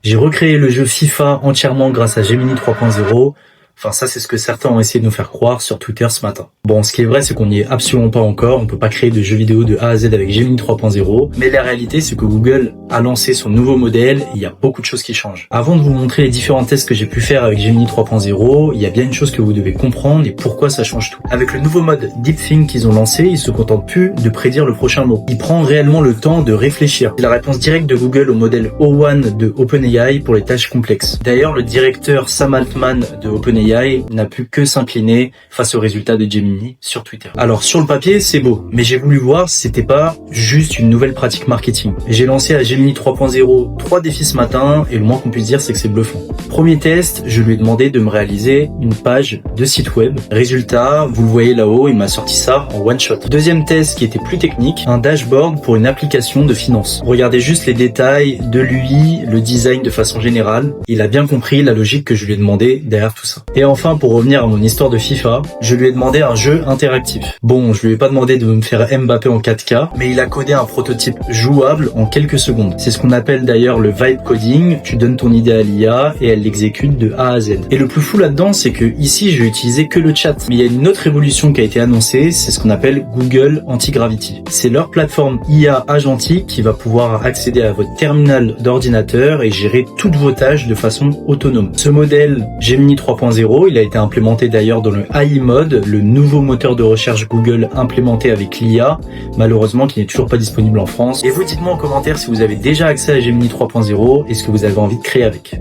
J'ai recréé le jeu FIFA entièrement grâce à Gemini 3.0. Enfin, ça, c'est ce que certains ont essayé de nous faire croire sur Twitter ce matin. Bon, ce qui est vrai, c'est qu'on n'y est absolument pas encore. On peut pas créer de jeux vidéo de A à Z avec Gemini 3.0. Mais la réalité, c'est que Google a lancé son nouveau modèle et il y a beaucoup de choses qui changent. Avant de vous montrer les différents tests que j'ai pu faire avec Gemini 3.0, il y a bien une chose que vous devez comprendre et pourquoi ça change tout. Avec le nouveau mode DeepThink qu'ils ont lancé, ils se contentent plus de prédire le prochain mot. Il prend réellement le temps de réfléchir. C'est la réponse directe de Google au modèle O1 de OpenAI pour les tâches complexes. D'ailleurs, le directeur Sam Altman de OpenAI n'a pu que s'incliner face aux résultats de Gemini sur Twitter. Alors sur le papier c'est beau, mais j'ai voulu voir si c'était pas juste une nouvelle pratique marketing. J'ai lancé à Gemini 3.0 3 défis ce matin et le moins qu'on puisse dire c'est que c'est bluffant. Premier test, je lui ai demandé de me réaliser une page de site web. Résultat, vous le voyez là-haut, il m'a sorti ça en one shot. Deuxième test qui était plus technique, un dashboard pour une application de finance. Regardez juste les détails de l'UI, le design de façon générale. Il a bien compris la logique que je lui ai demandé derrière tout ça. Et enfin, pour revenir à mon histoire de FIFA, je lui ai demandé un jeu interactif. Bon, je lui ai pas demandé de me faire Mbappé en 4K, mais il a codé un prototype jouable en quelques secondes. C'est ce qu'on appelle d'ailleurs le vibe coding. Tu donnes ton idée à l'IA et elle l'exécute de A à Z. Et le plus fou là-dedans, c'est que ici, je vais utiliser que le chat. Mais il y a une autre évolution qui a été annoncée, c'est ce qu'on appelle Google Anti-Gravity. C'est leur plateforme IA agentique qui va pouvoir accéder à votre terminal d'ordinateur et gérer toutes vos tâches de façon autonome. Ce modèle Gemini 3.0, il a été implémenté d'ailleurs dans le AI Mode, le nouveau moteur de recherche Google implémenté avec l'IA, malheureusement qui n'est toujours pas disponible en France. Et vous dites-moi en commentaire si vous avez déjà accès à Gemini 3.0 et ce que vous avez envie de créer avec.